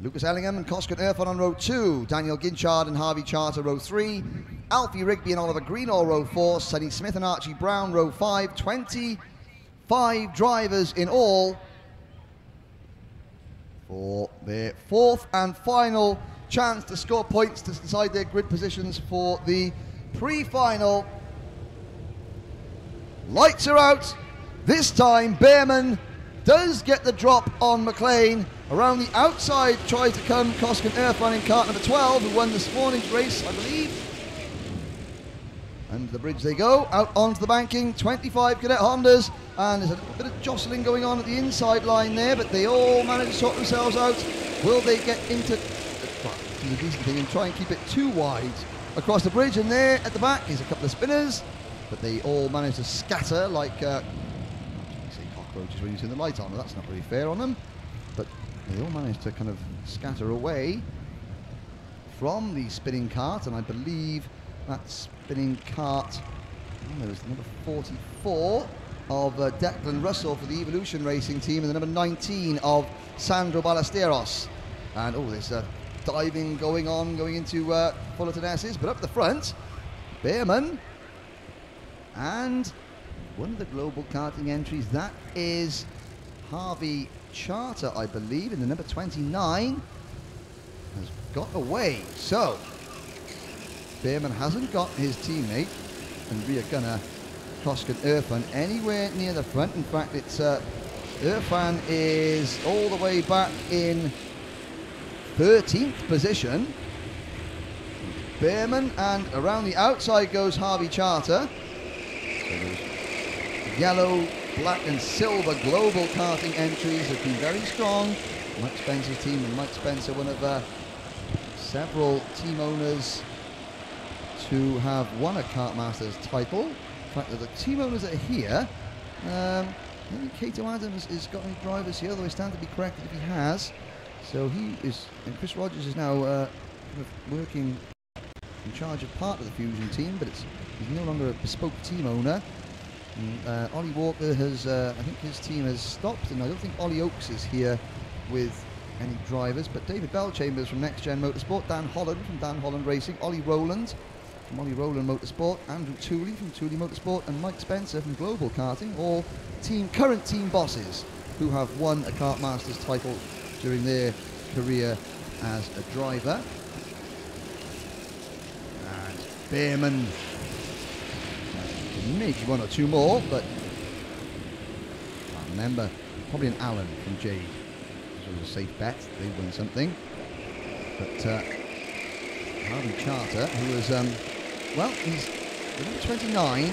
Lucas Ellingham and Koskan Irfan on row 2. Daniel Ginchard and Harvey Charter, row 3. Alfie Rigby and Oliver Greenall, row 4. Sonny Smith and Archie Brown, row 5. 25 drivers in all for their fourth and final chance to score points to decide their grid positions for the pre-final. Lights are out. This time Behrman does get the drop on McLean. Around the outside tries to come Koskan Irfan in kart number 12, who won this morning's race, I believe. Under the bridge they go, out onto the banking, 25 cadet Hondas, and there's a bit of jostling going on at the inside line there, but they all manage to sort themselves out. Will they get into the decent thing and try and keep it too wide across the bridge? And there at the back is a couple of spinners, but they all manage to scatter like cockroaches when you turn the light on. Well, that's not very fair on them, but they all managed to kind of scatter away from the spinning cart, and I believe that spinning cart, there's the number 44 of Declan Russell for the Evolution Racing team, and the number 19 of Sandro Ballesteros. And there's diving going on, going into Fullerton S's, but up the front, Behrman and one of the global karting entries, that is Harvey Charter, I believe, in the number 29, has got away. So Behrman hasn't got his teammate and rear gunner Koskan Irfan anywhere near the front. In fact, it's Irfan is all the way back in 13th position. Behrman, and around the outside goes Harvey Charter. So those yellow, black and silver global karting entries have been very strong. Mike Spencer's team, and Mike Spencer, one of several team owners to have won a Kartmasters title. In fact, the team owners that are here, I think Cato Adams has got any drivers here, although I stand to be corrected if he has. So he is, and Chris Rogers is now kind of working in charge of part of the Fusion team, but he's no longer a bespoke team owner. And, Ollie Walker has, I think his team has stopped, and I don't think Ollie Oakes is here with any drivers, but David Bellchambers from Next Gen Motorsport, Dan Holland from Dan Holland Racing, Ollie Rowland from Ollie Rowland Motorsport, Andrew Tooley from Tooley Motorsport, and Mike Spencer from Global Karting, all current team bosses who have won a Kartmasters title during their career as a driver. And Behrman, maybe one or two more, but I can't remember. Probably an Allen from Jade. This was a safe bet. They won something. But Harvey Charter, who was, well, he's number 29,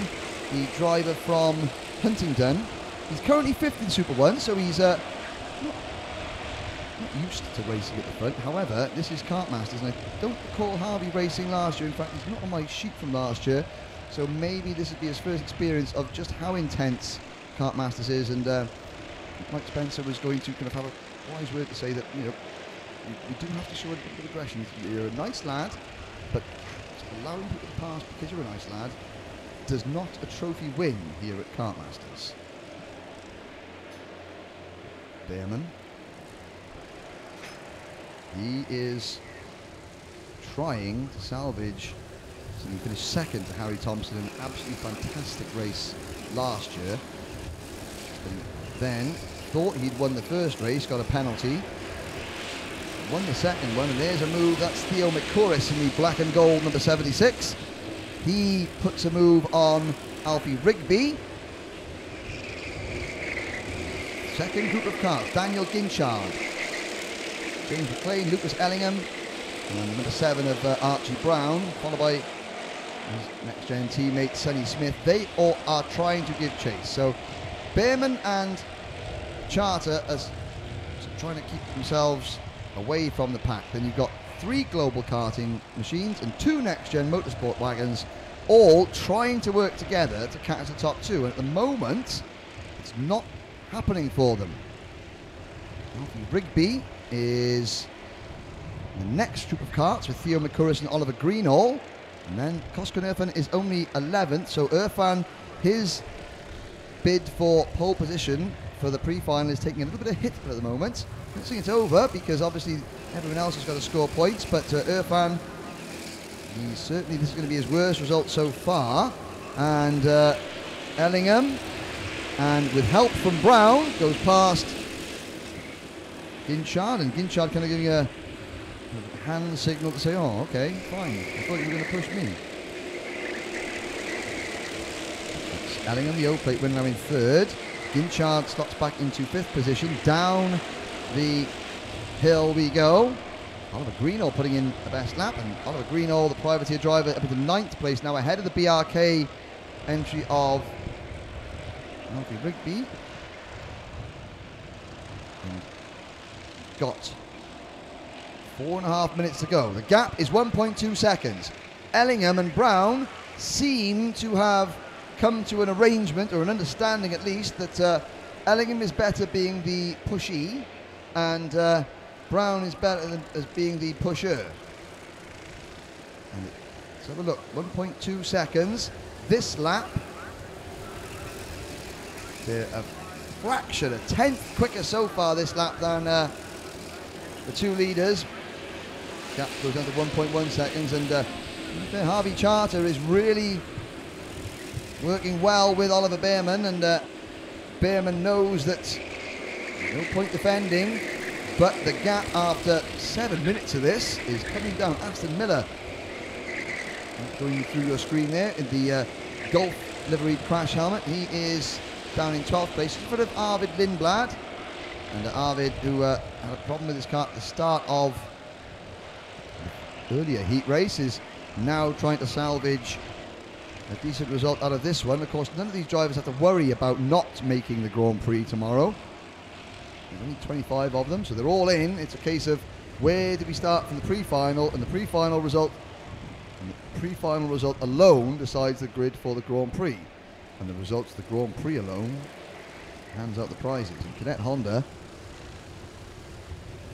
the driver from Huntingdon. He's currently 5th in Super 1, so he's not used to racing at the front. However, this is Kartmasters, and I don't recall Harvey racing last year. In fact, he's not on my sheet from last year. So maybe this would be his first experience of just how intense Kartmasters is, and Mike Spencer was going to kind of have a wise word to say that, you know, you do have to show a bit of aggression. You're a nice lad, but allowing people to pass because you're a nice lad does not a trophy win here at Kartmasters. Behrman. He is trying to salvage. So he finished second to Harry Thompson in an absolutely fantastic race last year. And then thought he'd won the first race, got a penalty. Won the second one, and there's a move. That's Theo McCouris in the black and gold number 76. He puts a move on Alfie Rigby. Second group of cars, Daniel Ginchard, James McLean, Lucas Ellingham, and number 7 of Archie Brown, followed by his Next Gen teammate Sonny Smith. They all are trying to give chase. So Behrman and Charter are trying to keep themselves away from the pack. Then you've got 3 global karting machines and 2 Next Gen Motorsport wagons, all trying to work together to catch the top 2. And at the moment, it's not happening for them. Alfie Rigby is the next group of karts with Theo McCouris and Oliver Greenall. And then Koskan Irfan is only 11th, so Irfan, his bid for pole position for the pre-final is taking a little bit of hit at the moment. don't think it's over because obviously everyone else has got to score points, but Irfan, this is going to be his worst result so far. And Ellingham, and with help from Brown, goes past Ginchard, and Ginchard kind of giving a hand signal to say, oh, okay, fine, I thought you were going to push me. That's Ellingham, the O-plate winner, now in third. Ginchard slots back into fifth position. Down the hill we go. Oliver Greenall putting in the best lap, and Oliver Greenall, the privateer driver, up into ninth place, now ahead of the BRK entry of Alfie Rigby. And got 4.5 minutes to go. The gap is 1.2 seconds. Ellingham and Brown seem to have come to an arrangement, or an understanding at least, that Ellingham is better being the pushee, and Brown is better than as being the pusher. And let's have a look. 1.2 seconds. This lap, they're a fraction, a tenth quicker so far this lap than the two leaders. Gap goes down to 1.1 seconds, and Harvey Charter is really working well with Oliver Behrman, and Behrman knows that no point defending, but the gap after 7 minutes of this is coming down. Aston Miller going through your screen there in the Golf liveried crash helmet. He is down in 12th place in front of Arvid Lindblad, and Arvid, who had a problem with his car at the start of the earlier heat race, is now trying to salvage a decent result out of this one. Of course, none of these drivers have to worry about not making the Grand Prix tomorrow. There's only 25 of them, so they're all in. It's a case of where do we start from the pre-final, and the pre-final result alone decides the grid for the Grand Prix, and the results of the Grand Prix alone hands out the prizes. And Cadet Honda,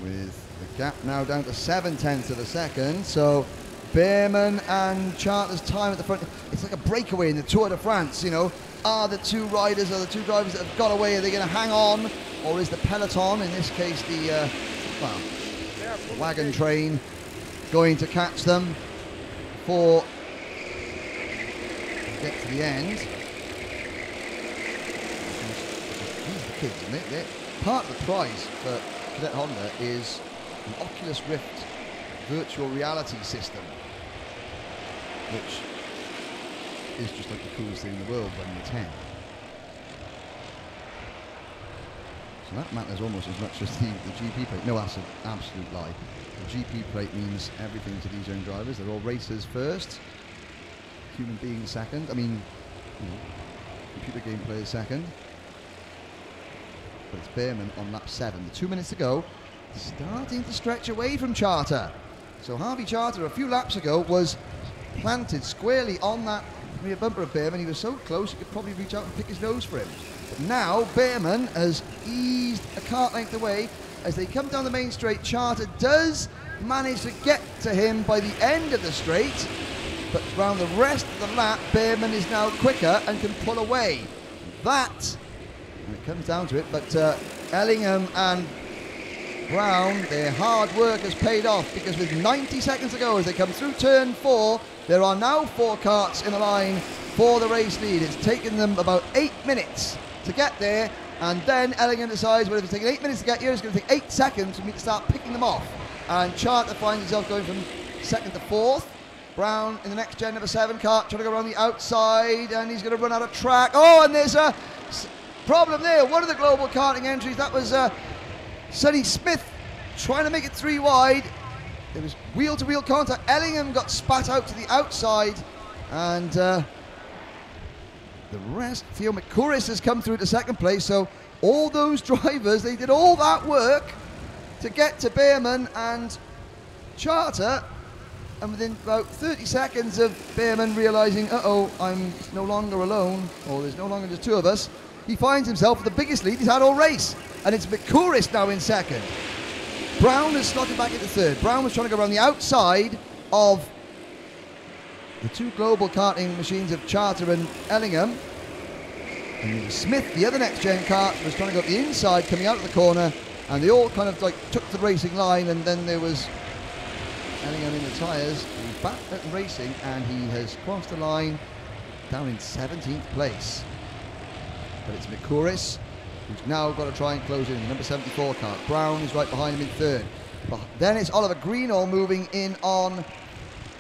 with the gap now down to 0.7 of a second, so Behrman and Charter's time at the front, it's like a breakaway in the Tour de France, you know. Are the two riders, are the two drivers that have got away, are they going to hang on, or is the peloton, in this case the wagon train, going to catch them before they get to the end? These are the kids, isn't it? Part of the prize for Cadet Honda is an Oculus Rift virtual reality system, which is just like the coolest thing in the world when you're 10. So that matters almost as much as the GP plate. No, that's an absolute lie. The GP plate means everything to these young drivers. They're all racers first, human beings second. I mean, you know, computer game players second. But it's Behrman on lap 7. The 2 minutes to go, starting to stretch away from Charter. So Harvey Charter a few laps ago was planted squarely on that rear bumper of Behrman. He was so close he could probably reach out and pick his nose for him. But now Behrman has eased a kart length away. As they come down the main straight, Charter does manage to get to him by the end of the straight, but around the rest of the lap, Behrman is now quicker and can pull away. That, when it comes down to it, but Ellingham and Brown, their hard work has paid off, because with 90 seconds to go as they come through turn 4, there are now 4 karts in the line for the race lead. It's taken them about 8 minutes to get there, and then Ellingham decides, well, if it's taking 8 minutes to get here, it's going to take 8 seconds for me to start picking them off. And Charter finds himself going from 2nd to 4th. Brown in the next gen number 7 kart, trying to go around the outside, and he's going to run out of track. Oh, and there's a problem there. One of the global karting entries, that was Sonny Smith trying to make it 3 wide. There was wheel-to-wheel contact. Ellingham got spat out to the outside, and the rest, Theo McCouris has come through to 2nd place. So all those drivers, they did all that work to get to Behrman and Charter, and within about 30 seconds of Behrman realising, uh-oh, I'm no longer alone, or there's no longer just 2 of us, he finds himself with the biggest lead he's had all race, and it's McCouris now in 2nd. Brown has slotted back into 3rd. Brown was trying to go around the outside of the 2 global karting machines of Charter and Ellingham. And Smith, the other next-gen kart, was trying to go up the inside, coming out of the corner, and they all kind of like took the racing line, and then there was Ellingham in the tyres. He's back at racing, and he has crossed the line down in 17th place. But it's Mikuris who's now got to try and close in. The number 74 Kart. Brown is right behind him in third. But then it's Oliver Greenall moving in on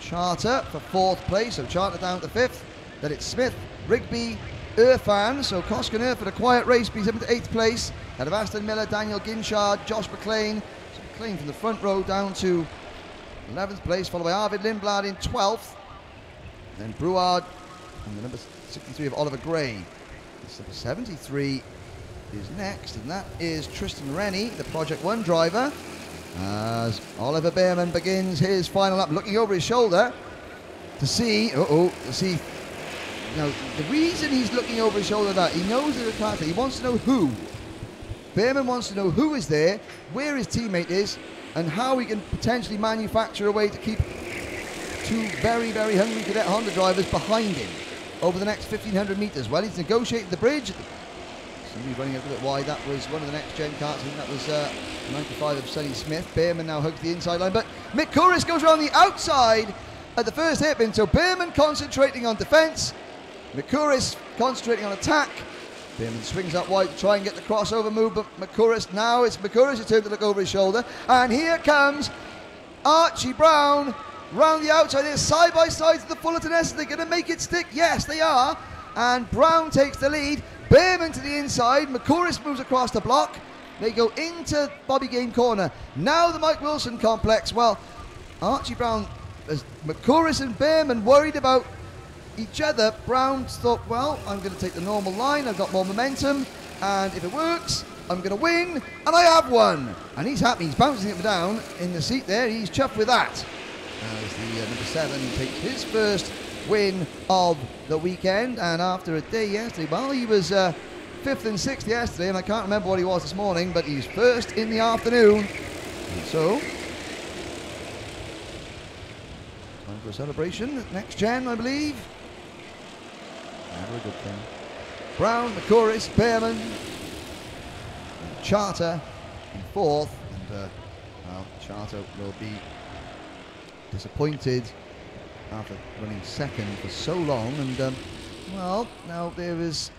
Charter for 4th place, so Charter down to 5th. Then it's Smith, Rigby, Irfan, so Kosk and Irfan, a quiet race, beats him to 8th place. Ahead of Aston Miller, Daniel Ginchard, Josh McLean. So McLean from the front row down to 11th place, followed by Arvid Lindblad in 12th. Then Brouard and the number 63 of Oliver Gray. This number 73 is next, and that is Tristan Rennie, the Project 1 driver, as Oliver Behrman begins his final lap, looking over his shoulder to see, now the reason he's looking over his shoulder, that he knows there's a car, he wants to know who. Behrman wants to know who is there, where his teammate is, and how he can potentially manufacture a way to keep two very, very hungry Cadet Honda drivers behind him over the next 1,500 metres. Well, he's negotiated the bridge. Somebody running a little bit wide. That was one of the next gen karts. I think that was 95 of Sonny Smith. Behrman now hugs the inside line, but Mick Couris goes around the outside at the first hairpin. So Behrman concentrating on defence, Mick Couris concentrating on attack. Behrman swings up wide to try and get the crossover move, but McCouris, now it's McCouris' turn to look over his shoulder, and here comes Archie Brown round the outside. They're side by side to the Fullerton S. They're going to make it stick. Yes, they are. And Brown takes the lead. Behrman to the inside. McCouris moves across the block. They go into Bobby Game corner. Now the Mike Wilson complex. Well, Archie Brown, as McCouris and Behrman worried about each other, Brown thought, well, I'm going to take the normal line. I've got more momentum, and if it works, I'm going to win, and I have won. And he's happy. He's bouncing up and down in the seat there. He's chuffed with that. As the number 7 takes his first win of the weekend, and after a day yesterday, well, he was 5th and 6th yesterday, and I can't remember what he was this morning, but he's first in the afternoon. And so, time for a celebration. Next gen, I believe. Never a good thing. Brown, McCouris, Behrman, Charter in 4th, and well, Charter will be disappointed after running 2nd for so long. And well, now there is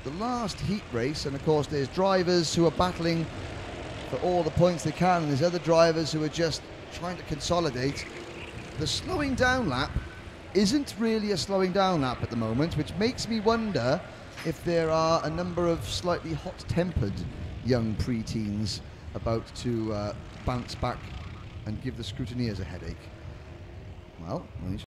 the last heat race, and of course there's drivers who are battling for all the points they can, and there's other drivers who are just trying to consolidate. The slowing down lap isn't really a slowing down lap at the moment, which makes me wonder if there are a number of slightly hot-tempered young pre-teens about to bounce back and give the scrutineers a headache. Well,